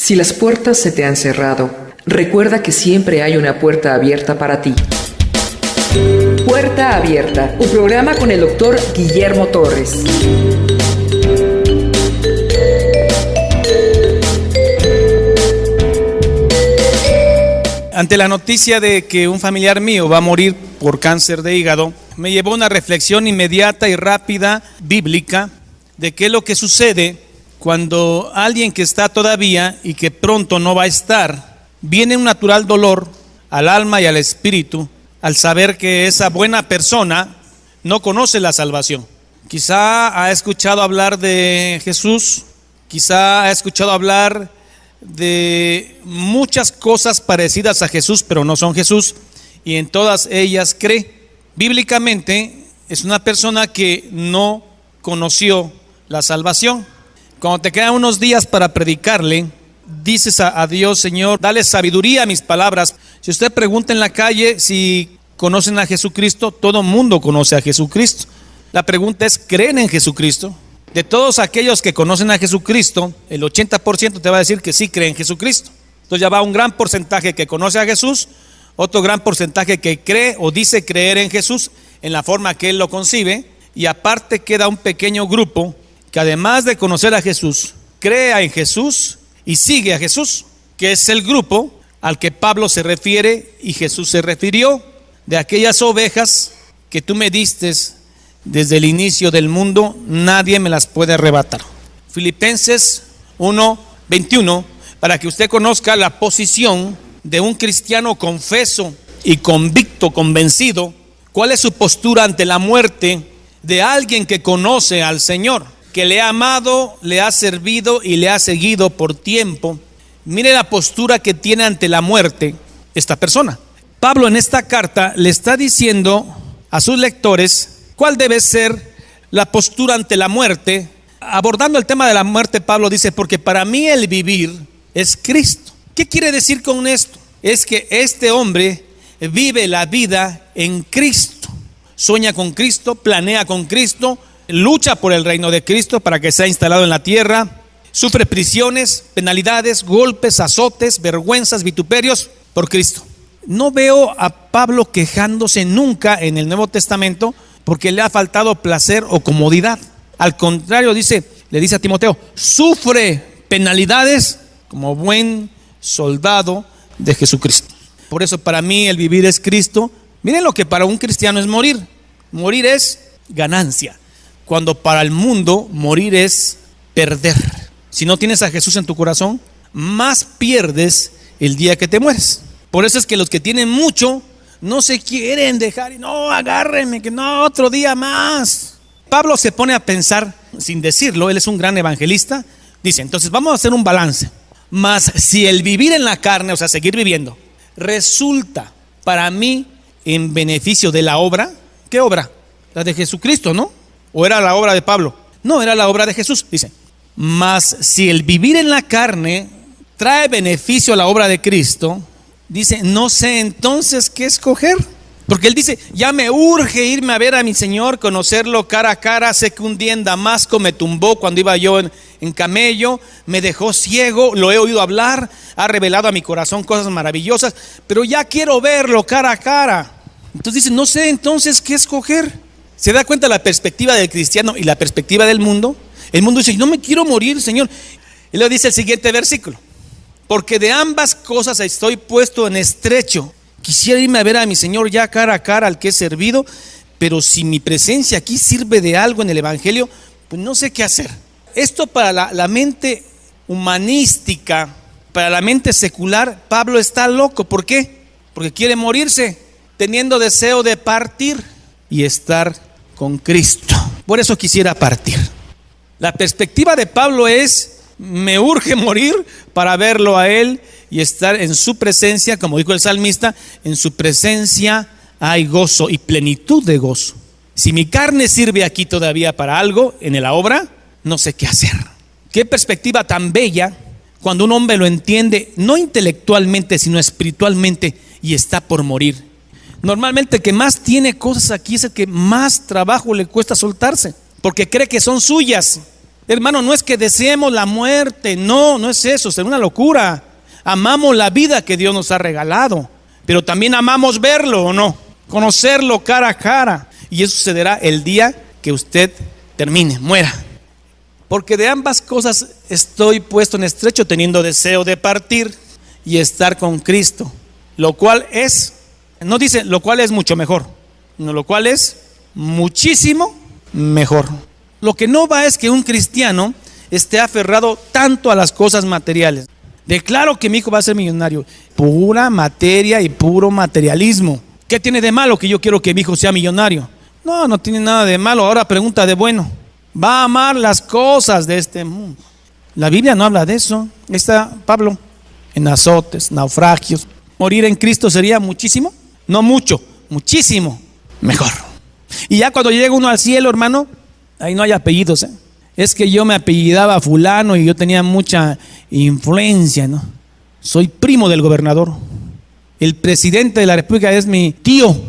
Si las puertas se te han cerrado, recuerda que siempre hay una puerta abierta para ti. Puerta Abierta, un programa con el doctor Guillermo Torres. Ante la noticia de que un familiar mío va a morir por cáncer de hígado, me llevó a una reflexión inmediata y rápida, bíblica, de qué es lo que sucede cuando alguien que está todavía y que pronto no va a estar, viene un natural dolor al alma y al espíritu al saber que esa buena persona no conoce la salvación. Quizá ha escuchado hablar de Jesús, quizá ha escuchado hablar de muchas cosas parecidas a Jesús, pero no son Jesús, y en todas ellas cree. Bíblicamente es una persona que no conoció la salvación. Cuando te quedan unos días para predicarle, dices a Dios: Señor, dale sabiduría a mis palabras. Si usted pregunta en la calle si conocen a Jesucristo, todo mundo conoce a Jesucristo. La pregunta es: ¿creen en Jesucristo? De todos aquellos que conocen a Jesucristo, el 80% te va a decir que sí cree en Jesucristo. Entonces ya va un gran porcentaje que conoce a Jesús, otro gran porcentaje que cree o dice creer en Jesús en la forma que Él lo concibe, y aparte queda un pequeño grupo que además de conocer a Jesús, crea en Jesús y sigue a Jesús, que es el grupo al que Pablo se refiere y Jesús se refirió, de aquellas ovejas que tú me diste desde el inicio del mundo, nadie me las puede arrebatar. Filipenses 1:21, para que usted conozca la posición de un cristiano confeso y convicto, convencido, cuál es su postura ante la muerte de alguien que conoce al Señor, que le ha amado, le ha servido y le ha seguido por tiempo. Mire la postura que tiene ante la muerte esta persona. Pablo en esta carta le está diciendo a sus lectores cuál debe ser la postura ante la muerte. Abordando el tema de la muerte, Pablo dice: porque para mí el vivir es Cristo. ¿Qué quiere decir con esto? Es que este hombre vive la vida en Cristo, sueña con Cristo, planea con Cristo, lucha por el reino de Cristo para que sea instalado en la tierra, sufre prisiones, penalidades, golpes, azotes, vergüenzas, vituperios por Cristo. No veo a Pablo quejándose nunca en el Nuevo Testamento porque le ha faltado placer o comodidad. Al contrario, le dice a Timoteo: sufre penalidades como buen soldado de Jesucristo. Por eso para mí el vivir es Cristo. Miren lo que para un cristiano es morir. Morir es ganancia, cuando para el mundo morir es perder. Si no tienes a Jesús en tu corazón, más pierdes el día que te mueres. Por eso es que los que tienen mucho no se quieren dejar, no, agárrenme, que no, otro día más. Pablo se pone a pensar, sin decirlo, él es un gran evangelista. Dice: entonces vamos a hacer un balance. Mas si el vivir en la carne, o sea, seguir viviendo, resulta para mí en beneficio de la obra. ¿Qué obra? La de Jesucristo, ¿no? ¿O era la obra de Pablo? No, era la obra de Jesús. Dice: mas si el vivir en la carne trae beneficio a la obra de Cristo, dice, no sé entonces qué escoger. Porque él dice: ya me urge irme a ver a mi Señor, conocerlo cara a cara. Sé que un día en Damasco me tumbó cuando iba yo en camello, me dejó ciego, lo he oído hablar, ha revelado a mi corazón cosas maravillosas, pero ya quiero verlo cara a cara. Entonces dice: no sé entonces qué escoger. ¿Se da cuenta la perspectiva del cristiano y la perspectiva del mundo? El mundo dice: no me quiero morir, Señor. Y luego dice el siguiente versículo: porque de ambas cosas estoy puesto en estrecho. Quisiera irme a ver a mi Señor ya cara a cara, al que he servido, pero si mi presencia aquí sirve de algo en el evangelio, pues no sé qué hacer. Esto para la mente humanística, para la mente secular, Pablo está loco. ¿Por qué? Porque quiere morirse, teniendo deseo de partir y estar con Cristo. Por eso quisiera partir. La perspectiva de Pablo es: me urge morir para verlo a Él y estar en su presencia. Como dijo el salmista, en su presencia hay gozo y plenitud de gozo. Si mi carne sirve aquí todavía para algo en la obra, no sé qué hacer. Qué perspectiva tan bella cuando un hombre lo entiende, no intelectualmente sino espiritualmente, y está por morir. Normalmente el que más tiene cosas aquí es el que más trabajo le cuesta soltarse, porque cree que son suyas. Hermano, no es que deseemos la muerte, no es eso, es una locura. Amamos la vida que Dios nos ha regalado, pero también amamos verlo, ¿o no? Conocerlo cara a cara. Y eso sucederá el día que usted termine, muera. Porque de ambas cosas estoy puesto en estrecho, teniendo deseo de partir y estar con Cristo. Lo cual es, no dice lo cual es mucho mejor, no, lo cual es muchísimo mejor. Lo que no va es que un cristiano esté aferrado tanto a las cosas materiales. Declaro que mi hijo va a ser millonario. Pura materia y puro materialismo. ¿Qué tiene de malo que yo quiero que mi hijo sea millonario? No tiene nada de malo. Ahora pregunta de bueno. Va a amar las cosas de este mundo. La Biblia no habla de eso. Está Pablo en azotes, naufragios. Morir en Cristo sería muchísimo, no mucho, muchísimo mejor. Y ya cuando llega uno al cielo, hermano, ahí no hay apellidos, ¿eh? Es que yo me apellidaba fulano y yo tenía mucha influencia, ¿no? Soy primo del gobernador. El presidente de la república es mi tío.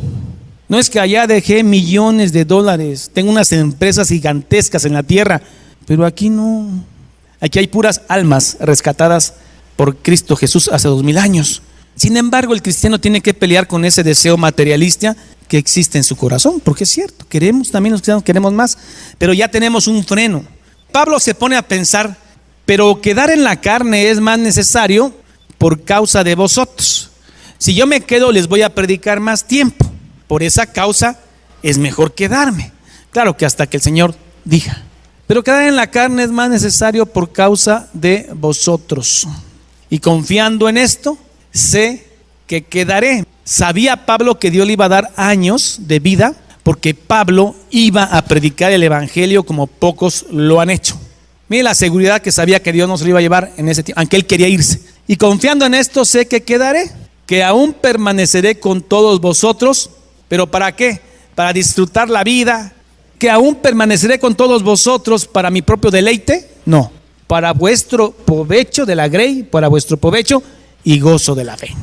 No es que allá dejé millones de dólares, tengo unas empresas gigantescas en la tierra, pero aquí no. Aquí hay puras almas rescatadas por Cristo Jesús hace 2000 años. Sin embargo, el cristiano tiene que pelear con ese deseo materialista que existe en su corazón, porque es cierto, queremos, también los cristianos queremos más, pero ya tenemos un freno. Pablo se pone a pensar, pero quedar en la carne es más necesario por causa de vosotros. Si yo me quedo, les voy a predicar más tiempo. Por esa causa es mejor quedarme. Claro que hasta que el Señor diga. Pero quedar en la carne es más necesario por causa de vosotros. Y confiando en esto, sé que quedaré. Sabía Pablo que Dios le iba a dar años de vida, porque Pablo iba a predicar el evangelio como pocos lo han hecho. Mire la seguridad que sabía que Dios no se lo iba a llevar en ese tiempo, aunque él quería irse. Y confiando en esto, sé que quedaré, que aún permaneceré con todos vosotros. ¿Pero para qué? Para disfrutar la vida. ¿Que aún permaneceré con todos vosotros para mi propio deleite? No, para vuestro provecho de la grey, para vuestro provecho y gozo de la fe.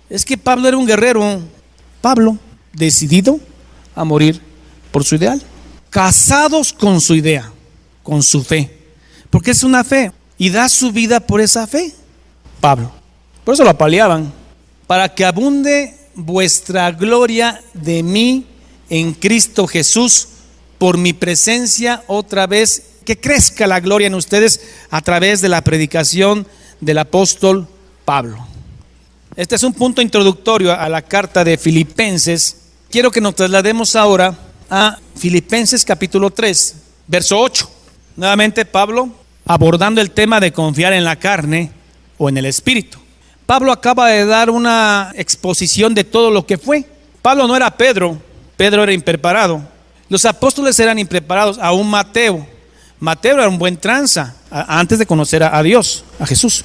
Es que Pablo era un guerrero. Pablo, decidido a morir por su ideal, casados con su idea, con su fe, porque es una fe y da su vida por esa fe. Pablo, por eso lo apaleaban, para que abunde vuestra gloria de mí en Cristo Jesús, por mi presencia otra vez, que crezca la gloria en ustedes a través de la predicación del apóstol Pablo. Este es un punto introductorio a la carta de Filipenses. Quiero que nos traslademos ahora a Filipenses capítulo 3, verso 8. Nuevamente Pablo abordando el tema de confiar en la carne o en el espíritu. Pablo acaba de dar una exposición de todo lo que fue. Pablo no era Pedro, Pedro era impreparado. Los apóstoles eran impreparados, aún Mateo. Mateo era un buen tranza antes de conocer a Dios, a Jesús.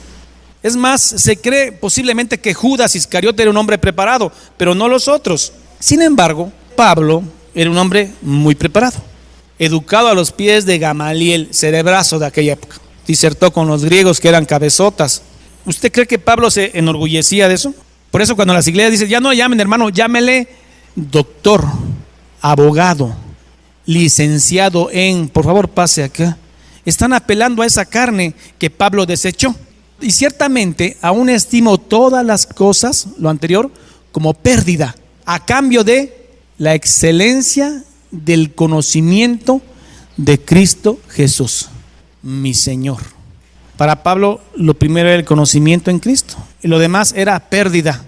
Es más, se cree posiblemente que Judas Iscariote era un hombre preparado, pero no los otros. Sin embargo, Pablo era un hombre muy preparado, educado a los pies de Gamaliel, cerebrazo de aquella época. Disertó con los griegos que eran cabezotas. ¿Usted cree que Pablo se enorgullecía de eso? Por eso cuando las iglesias dicen, ya no llamen hermano, llámele doctor, abogado, licenciado en, por favor pase acá. Están apelando a esa carne que Pablo desechó. Y ciertamente aún estimo todas las cosas, lo anterior, como pérdida, a cambio de la excelencia del conocimiento de Cristo Jesús, mi Señor. Para Pablo lo primero era el conocimiento en Cristo y lo demás era pérdida,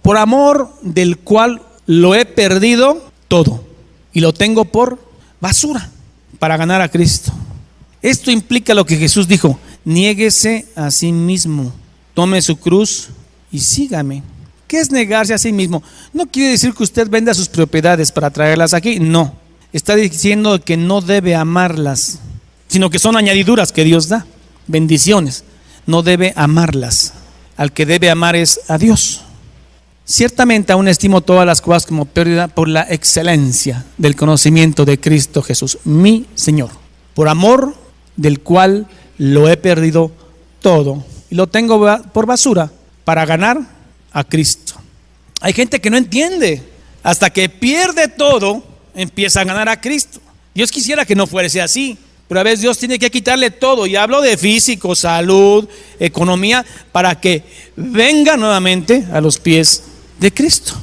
por amor del cual lo he perdido todo y lo tengo por basura para ganar a Cristo. Esto implica lo que Jesús dijo: niéguese a sí mismo, tome su cruz y sígame. ¿Qué es negarse a sí mismo? No quiere decir que usted venda sus propiedades para traerlas aquí, no. Está diciendo que no debe amarlas, sino que son añadiduras que Dios da, bendiciones. No debe amarlas. Al que debe amar es a Dios. Ciertamente aún estimo todas las cosas como pérdida por la excelencia del conocimiento de Cristo Jesús, mi Señor, por amor del cual lo he perdido todo y lo tengo por basura para ganar a Cristo. Hay gente que no entiende, hasta que pierde todo empieza a ganar a Cristo. Dios quisiera que no fuese así, Pero a veces Dios tiene que quitarle todo, y hablo de físico, salud, economía, para que venga nuevamente a los pies de Cristo.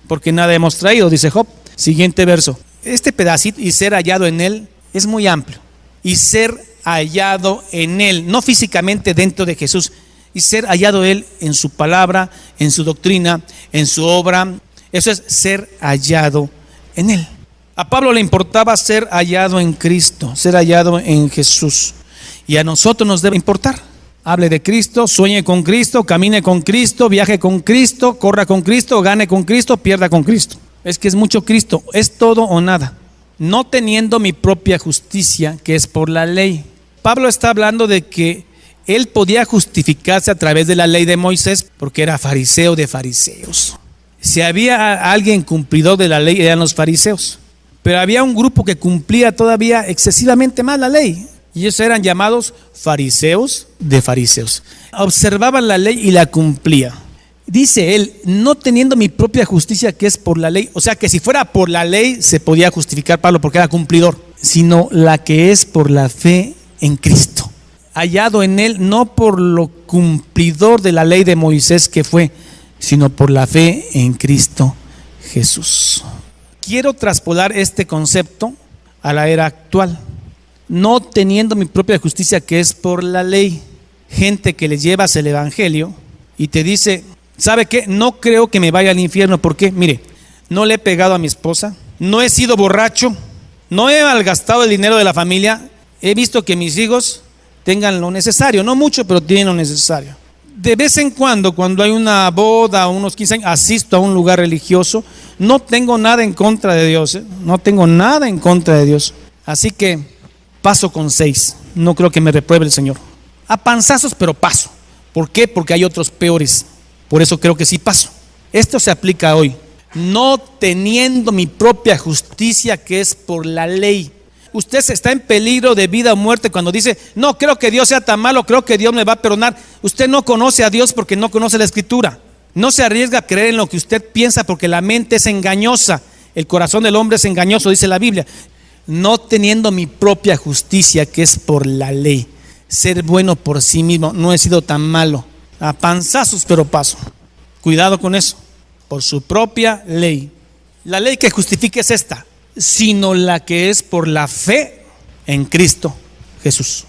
Porque nada hemos traído, dice Job. Siguiente verso. Este pedacito, y ser hallado en Él, es muy amplio. Y ser hallado en Él, no físicamente dentro de Jesús, y ser hallado Él en su palabra, en su doctrina, en su obra. Eso es ser hallado en Él. A Pablo le importaba ser hallado en Cristo, ser hallado en Jesús. Y a nosotros nos debe importar. Hable de Cristo, sueñe con Cristo, camine con Cristo, viaje con Cristo, corra con Cristo, gane con Cristo, pierda con Cristo. Es que es mucho Cristo, es todo o nada. No teniendo mi propia justicia, que es por la ley. Pablo está hablando de que él podía justificarse a través de la ley de Moisés porque era fariseo de fariseos. Si había alguien cumplidor de la ley, eran los fariseos. Pero había un grupo que cumplía todavía excesivamente más la ley, y ellos eran llamados fariseos de fariseos. Observaban la ley y la cumplía. Dice él, no teniendo mi propia justicia, que es por la ley. O sea que si fuera por la ley se podía justificar Pablo porque era cumplidor, sino la que es por la fe en Cristo. Hallado en él, no por lo cumplidor de la ley de Moisés que fue, sino por la fe en Cristo Jesús. Quiero traspolar este concepto a la era actual. No teniendo mi propia justicia, que es por la ley. Gente que le llevas el evangelio y te dice, ¿sabe qué? No creo que me vaya al infierno. ¿Por qué? Mire, no le he pegado a mi esposa, no he sido borracho, no he malgastado el dinero de la familia, he visto que mis hijos tengan lo necesario, no mucho, pero tienen lo necesario. De vez en cuando hay una boda, unos 15 años, asisto a un lugar religioso. No tengo nada en contra de Dios, no tengo nada en contra de Dios. Así que paso con 6, no creo que me repruebe el Señor. A panzazos, pero paso. ¿Por qué? Porque hay otros peores. Por eso creo que sí paso. Esto se aplica hoy. No teniendo mi propia justicia, que es por la ley. Usted está en peligro de vida o muerte cuando dice, no creo que Dios sea tan malo, creo que Dios me va a perdonar. Usted no conoce a Dios porque no conoce la Escritura. No se arriesga a creer en lo que usted piensa porque la mente es engañosa. El corazón del hombre es engañoso, dice la Biblia. No teniendo mi propia justicia, que es por la ley. Ser bueno por sí mismo, no he sido tan malo. A panzazos, pero paso. Cuidado con eso. Por su propia ley. La ley que justifica es esta, sino la que es por la fe en Cristo Jesús.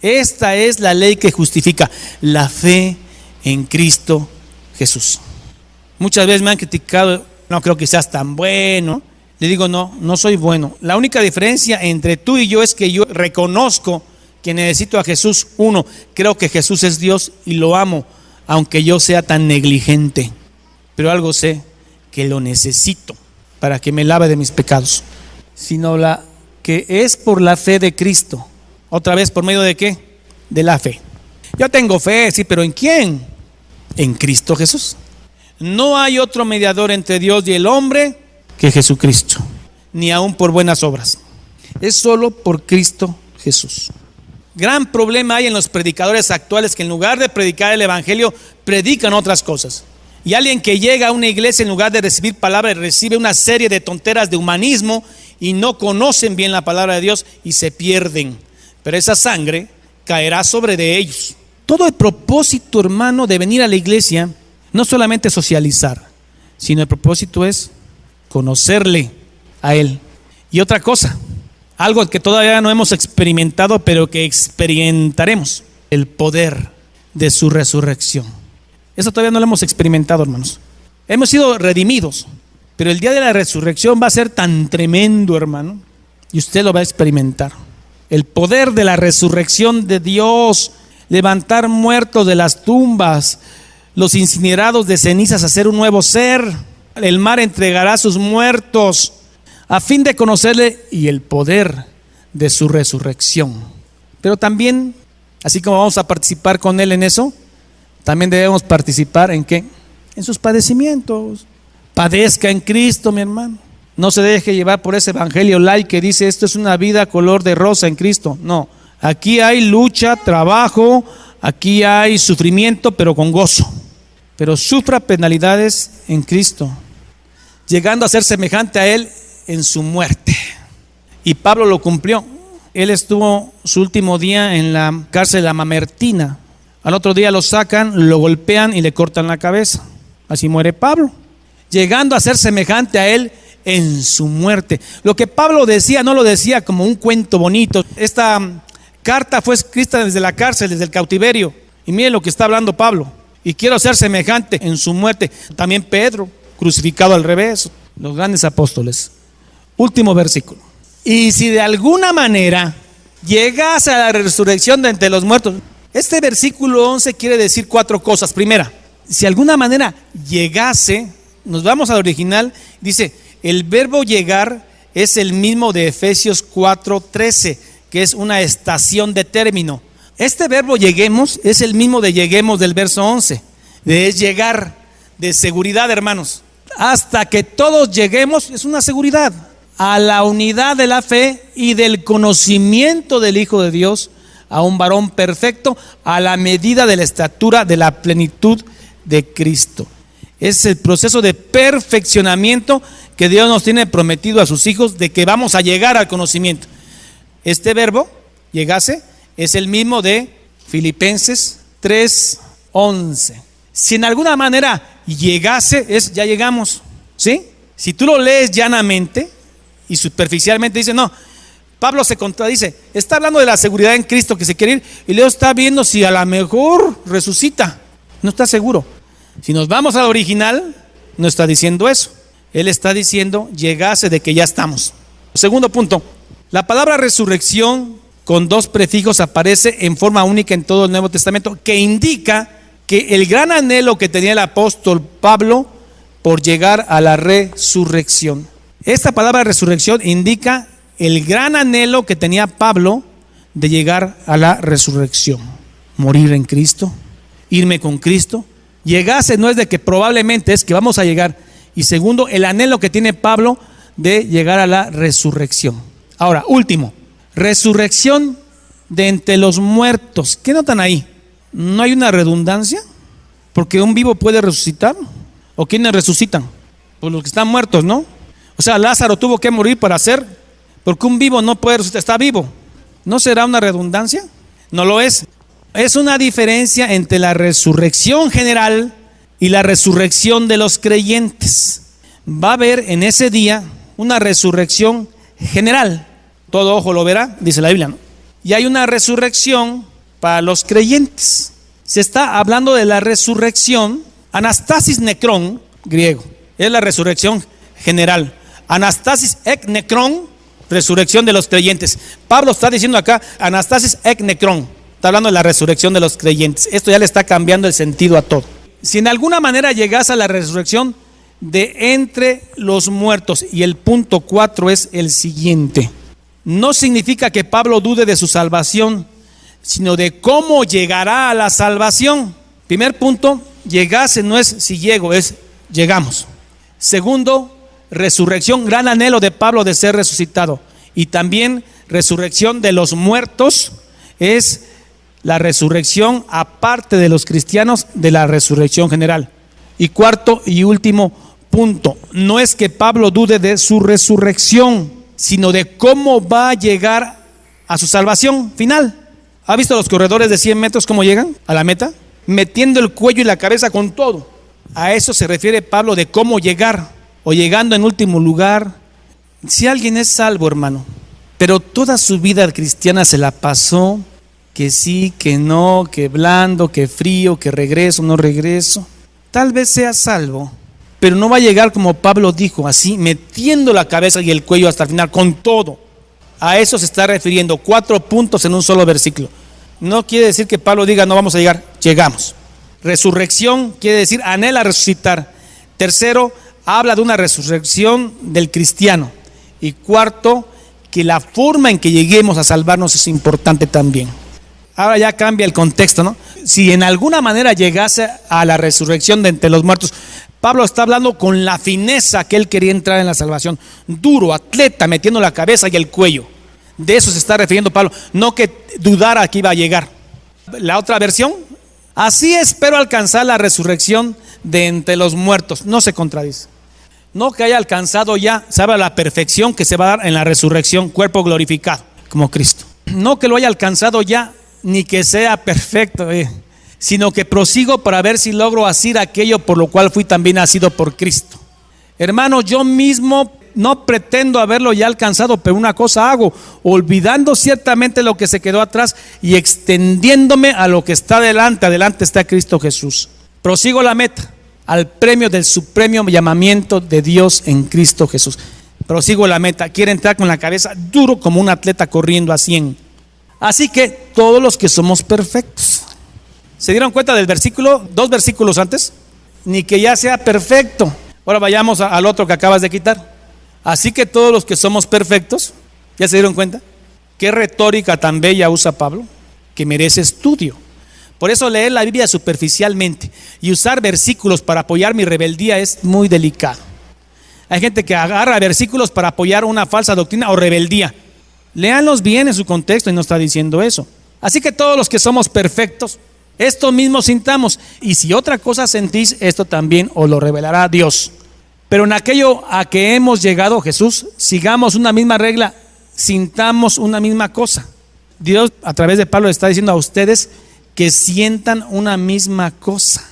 Esta es la ley que justifica, la fe en Cristo Jesús. Muchas veces me han criticado, no creo que seas tan bueno. Le digo, no soy bueno. La única diferencia entre tú y yo es que yo reconozco que necesito a Jesús. Uno, creo que Jesús es Dios y lo amo, aunque yo sea tan negligente. Pero algo sé, que lo necesito para que me lave de mis pecados. Sino la que es por la fe de Cristo. Otra vez, ¿por medio de qué? De la fe. Yo tengo fe, sí, pero ¿en quién? En Cristo Jesús. No hay otro mediador entre Dios y el hombre que Jesucristo, ni aún por buenas obras. Es solo por Cristo Jesús. Gran problema hay en los predicadores actuales que en lugar de predicar el evangelio, predican otras cosas. Y alguien que llega a una iglesia en lugar de recibir palabra, recibe una serie de tonteras de humanismo y no conocen bien la palabra de Dios y se pierden. Pero esa sangre caerá sobre de ellos. Todo el propósito, hermano, de venir a la iglesia, no solamente socializar, sino el propósito es conocerle a Él. Y otra cosa, algo que todavía no hemos experimentado, pero que experimentaremos, el poder de su resurrección. Eso todavía no lo hemos experimentado, hermanos. Hemos sido redimidos, pero el día de la resurrección va a ser tan tremendo, hermano, y usted lo va a experimentar. El poder de la resurrección de Dios, levantar muertos de las tumbas, los incinerados de cenizas, hacer un nuevo ser. El mar entregará a sus muertos a fin de conocerle y el poder de su resurrección. Pero también, así como vamos a participar con Él en eso, también debemos participar ¿en qué? En sus padecimientos. Padezca en Cristo, mi hermano. No se deje llevar por ese evangelio light que dice esto es una vida color de rosa en Cristo. No, aquí hay lucha, trabajo, aquí hay sufrimiento, pero con gozo. Pero sufra penalidades en Cristo, llegando a ser semejante a Él en su muerte. Y Pablo lo cumplió. Él estuvo su último día en la cárcel de la Mamertina. Al otro día lo sacan, lo golpean y le cortan la cabeza. Así muere Pablo, llegando a ser semejante a él en su muerte. Lo que Pablo decía no lo decía como un cuento bonito. Esta carta fue escrita desde la cárcel, desde el cautiverio. Y miren lo que está hablando Pablo. Y quiero ser semejante en su muerte. También Pedro, crucificado al revés. Los grandes apóstoles. Último versículo. Y si de alguna manera llegase a la resurrección de entre los muertos. Este versículo 11 quiere decir 4 cosas. Primera, si de alguna manera llegase, nos vamos al original, dice, el verbo llegar es el mismo de Efesios 4:13, que es una estación de término. Este verbo lleguemos es el mismo de lleguemos del verso 11, de llegar, de seguridad, hermanos. Hasta que todos lleguemos, es una seguridad, a la unidad de la fe y del conocimiento del Hijo de Dios, a un varón perfecto, a la medida de la estatura de la plenitud de Cristo. Es el proceso de perfeccionamiento que Dios nos tiene prometido a sus hijos, de que vamos a llegar al conocimiento. Este verbo, llegase, es el mismo de Filipenses 3:11. Si en alguna manera llegase, es ya llegamos, ¿sí? Si tú lo lees llanamente y superficialmente, dice, no, Pablo se contradice, está hablando de la seguridad en Cristo que se quiere ir, y luego está viendo si a lo mejor resucita, no está seguro. Si nos vamos al original, no está diciendo eso, él está diciendo llegase, de que ya estamos. Segundo punto, la palabra resurrección con 2 prefijos aparece en forma única en todo el Nuevo Testamento, que indica que el gran anhelo que tenía el apóstol Pablo por llegar a la resurrección. Esta palabra resurrección indica el gran anhelo que tenía Pablo de llegar a la resurrección, morir en Cristo, irme con Cristo. Llegase no es de que probablemente, es que vamos a llegar. Y segundo, el anhelo que tiene Pablo de llegar a la resurrección. Ahora, último, resurrección de entre los muertos. ¿Qué notan ahí? ¿No hay una redundancia? Porque un vivo puede resucitar. ¿O quiénes resucitan? Pues los que están muertos, ¿no? O sea, Lázaro tuvo que morir para ser, porque un vivo no puede resucitar, está vivo. ¿No será una redundancia? No lo es. Es una diferencia entre la resurrección general y la resurrección de los creyentes. Va a haber en ese día una resurrección general. Todo ojo lo verá, dice la Biblia, ¿no? Y hay una resurrección para los creyentes. Se está hablando de la resurrección, anastasis necrón, griego, es la resurrección general. Anastasis ek necrón, resurrección de los creyentes. Pablo está diciendo acá, anastasis ek necrón, está hablando de la resurrección de los creyentes. Esto ya le está cambiando el sentido a todo. Si en alguna manera llegas a la resurrección de entre los muertos, y el punto 4 es el siguiente: no significa que Pablo dude de su salvación, sino de cómo llegará a la salvación. Primer punto, llegase no es si llego, es llegamos. Segundo, resurrección, gran anhelo de Pablo de ser resucitado. Y también resurrección de los muertos es la resurrección aparte de los cristianos de la resurrección general. Y cuarto y último punto, no es que Pablo dude de su resurrección, sino de cómo va a llegar a su salvación final. ¿Ha visto los corredores de 100 metros cómo llegan a la meta? Metiendo el cuello y la cabeza con todo. A eso se refiere Pablo de cómo llegar, o llegando en último lugar. Si alguien es salvo, hermano, pero toda su vida cristiana se la pasó que sí, que no, que blando, que frío, que regreso, no regreso, tal vez sea salvo, pero no va a llegar como Pablo dijo, así, metiendo la cabeza y el cuello hasta el final, con todo. A eso se está refiriendo, 4 puntos en un solo versículo. No quiere decir que Pablo diga no vamos a llegar, llegamos. Resurrección quiere decir anhela resucitar. Tercero, habla de una resurrección del cristiano. Y cuarto, que la forma en que lleguemos a salvarnos es importante también. Ahora ya cambia el contexto, ¿no? Si en alguna manera llegase a la resurrección de entre los muertos, Pablo está hablando con la fineza que él quería entrar en la salvación. Duro, atleta, metiendo la cabeza y el cuello. De eso se está refiriendo Pablo, no que dudara que iba a llegar. La otra versión, así espero alcanzar la resurrección de entre los muertos. No se contradice. No que haya alcanzado ya, sabe, la perfección que se va a dar en la resurrección, cuerpo glorificado. como Cristo. No que lo haya alcanzado ya, ni que sea perfecto, sino que prosigo para ver si logro hacer aquello por lo cual fui también nacido por Cristo. Hermanos, yo mismo no pretendo haberlo ya alcanzado, pero una cosa hago, olvidando ciertamente lo que se quedó atrás y extendiéndome a lo que está adelante. Adelante está Cristo Jesús. Prosigo la meta, al premio del supremo llamamiento de Dios en Cristo Jesús. Prosigo la meta. Quiero entrar con la cabeza duro como un atleta corriendo a 100. Así que todos los que somos perfectos. ¿Se dieron cuenta del versículo? 2 versículos antes. Ni que ya sea perfecto. Ahora vayamos al otro que acabas de quitar. Así que todos los que somos perfectos, ¿ya se dieron cuenta? Qué retórica tan bella usa Pablo, que merece estudio. Por eso leer la Biblia superficialmente y usar versículos para apoyar mi rebeldía es muy delicado. Hay gente que agarra versículos para apoyar una falsa doctrina o rebeldía. Léanlos bien en su contexto y no está diciendo eso. Así que todos los que somos perfectos, esto mismo sintamos, y si otra cosa sentís, esto también os lo revelará Dios. Pero en aquello a que hemos llegado, Jesús, sigamos una misma regla, sintamos una misma cosa. Dios a través de Pablo está diciendo a ustedes que sientan una misma cosa.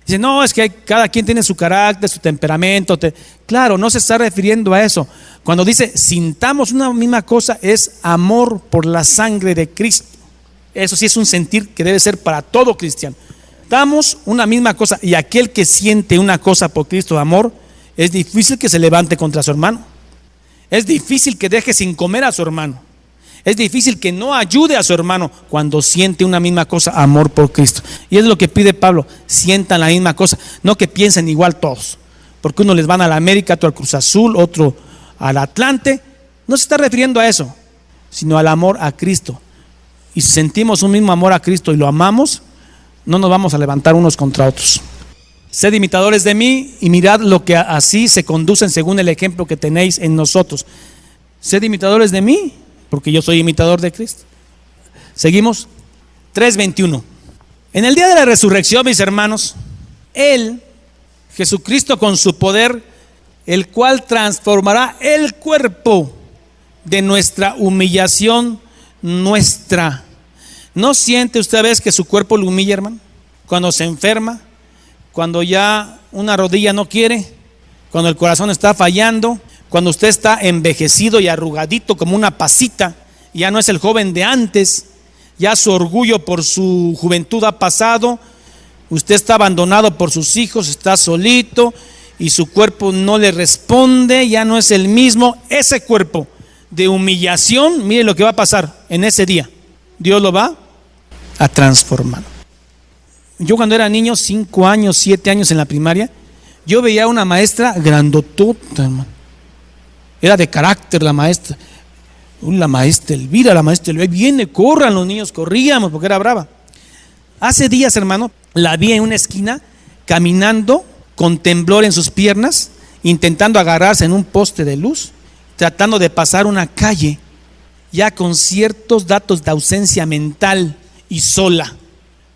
Dice, no, es que cada quien tiene su carácter, su temperamento. Claro, no se está refiriendo a eso. Cuando dice sintamos una misma cosa, es amor por la sangre de Cristo. Eso sí es un sentir que debe ser para todo cristiano. Damos una misma cosa, y aquel que siente una cosa por Cristo de amor, es difícil que se levante contra su hermano. Es difícil que deje sin comer a su hermano. Es difícil que no ayude a su hermano cuando siente una misma cosa, amor por Cristo. Y es lo que pide Pablo, sientan la misma cosa, no que piensen igual todos. Porque uno les van a la América, otro al Cruz Azul, otro al Atlante. No se está refiriendo a eso, sino al amor a Cristo. Y si sentimos un mismo amor a Cristo y lo amamos, no nos vamos a levantar unos contra otros. Sed imitadores de mí y mirad lo que así se conducen según el ejemplo que tenéis en nosotros. Sed imitadores de mí, porque yo soy imitador de Cristo. Seguimos. 3:21. En el día de la resurrección, mis hermanos, Él, Jesucristo, con su poder, el cual transformará el cuerpo de nuestra humillación nuestra. ¿No siente usted a veces que su cuerpo lo humilla, hermano? Cuando se enferma, cuando ya una rodilla no quiere, cuando el corazón está fallando, cuando usted está envejecido y arrugadito como una pasita, ya no es el joven de antes, ya su orgullo por su juventud ha pasado, usted está abandonado por sus hijos, está solito y su cuerpo no le responde, ya no es el mismo. Ese cuerpo de humillación, mire lo que va a pasar en ese día. Dios lo va a transformar. Yo cuando era niño, 5 años, 7 años en la primaria, yo veía a una maestra grandotota, hermano. Era de carácter la maestra. La maestra Elvira, viene, corran, los niños corríamos porque era brava. Hace días, hermano, la vi en una esquina caminando con temblor en sus piernas, intentando agarrarse en un poste de luz, tratando de pasar una calle, ya con ciertos datos de ausencia mental y sola.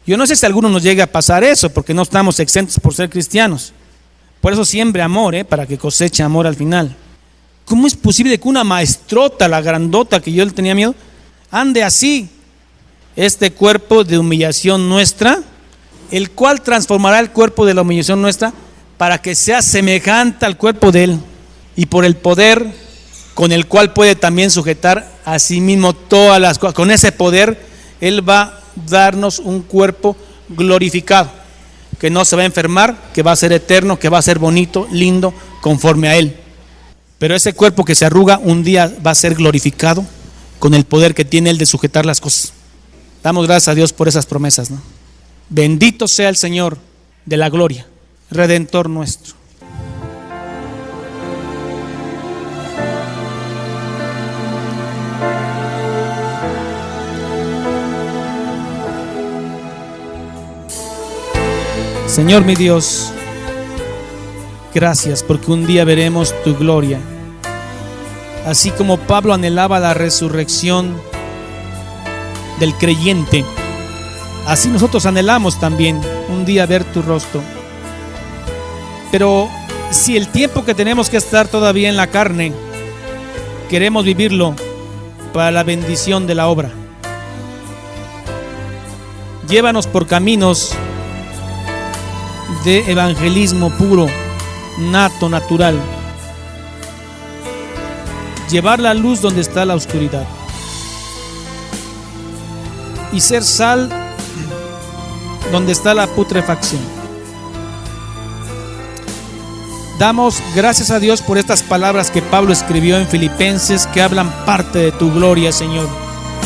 Yo no sé si a alguno nos llegue a pasar eso, porque no estamos exentos por ser cristianos. Por eso siembre amor, para que coseche amor al final. ¿Cómo es posible que una maestrota, la grandota que yo le tenía miedo, ande así? Este cuerpo de humillación nuestra, el cual transformará el cuerpo de la humillación nuestra para que sea semejante al cuerpo de Él, y por el poder con el cual puede también sujetar a sí mismo todas las cosas. Con ese poder Él va a darnos un cuerpo glorificado, que no se va a enfermar, que va a ser eterno, que va a ser bonito, lindo, conforme a Él. Pero ese cuerpo que se arruga un día va a ser glorificado con el poder que tiene Él de sujetar las cosas. Damos gracias a Dios por esas promesas, ¿no? Bendito sea el Señor de la gloria, Redentor nuestro. Señor mi Dios, gracias porque un día veremos tu gloria. Así como Pablo anhelaba la resurrección del creyente, así nosotros anhelamos también un día ver tu rostro. Pero si el tiempo que tenemos que estar todavía en la carne queremos vivirlo para la bendición de la obra. Llévanos por caminos de evangelismo puro, nato, natural. Llevar la luz donde está la oscuridad. Y ser sal donde está la putrefacción. Damos gracias a Dios por estas palabras que Pablo escribió en Filipenses, que hablan parte de tu gloria, Señor,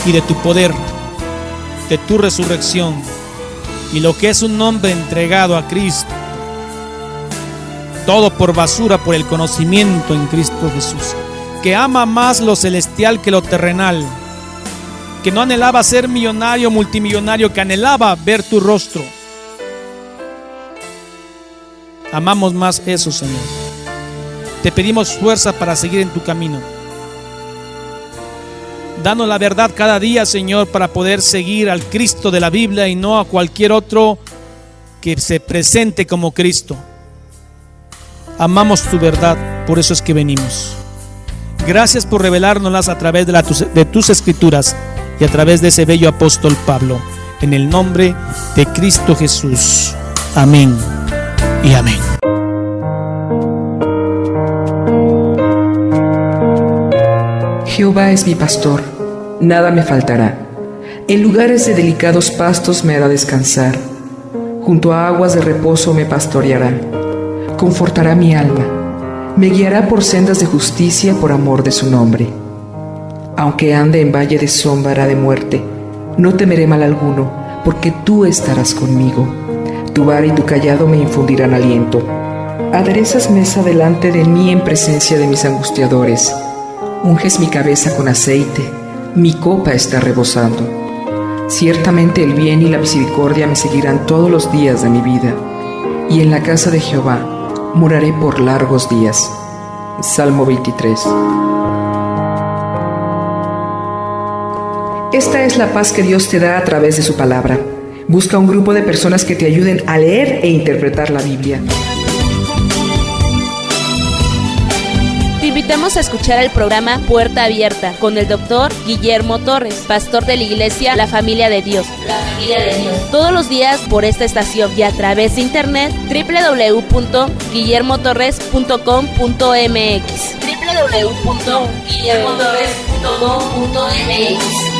y de tu poder, de tu resurrección, y lo que es un hombre entregado a Cristo. Todo por basura, por el conocimiento en Cristo Jesús, que ama más lo celestial que lo terrenal, que no anhelaba ser millonario, multimillonario, que anhelaba ver tu rostro. Amamos más eso, Señor. Te pedimos fuerza para seguir en tu camino. Danos la verdad cada día, Señor, para poder seguir al Cristo de la Biblia y no a cualquier otro que se presente como Cristo. Amamos tu verdad, por eso es que venimos. Gracias por revelárnoslas a través de tus escrituras y a través de ese bello apóstol Pablo. En el nombre de Cristo Jesús. Amén y amén. Jehová es mi pastor, nada me faltará. En lugares de delicados pastos me hará descansar. Junto a aguas de reposo me pastoreará. Confortará mi alma. Me guiará por sendas de justicia por amor de su nombre. Aunque ande en valle de sombra de muerte, no temeré mal alguno, porque tú estarás conmigo. Tu vara y tu cayado me infundirán aliento. Aderezas mesa delante de mí en presencia de mis angustiadores. Unges mi cabeza con aceite, mi copa está rebosando. Ciertamente el bien y la misericordia me seguirán todos los días de mi vida, y en la casa de Jehová moraré por largos días. Salmo 23. Esta es la paz que Dios te da a través de su palabra. Busca un grupo de personas que te ayuden a leer e interpretar la Biblia. Te invitamos a escuchar el programa Puerta Abierta con el Dr. Guillermo Torres, pastor de la iglesia La Familia de Dios. Todos los días por esta estación y a través de internet www.guillermotorres.com.mx.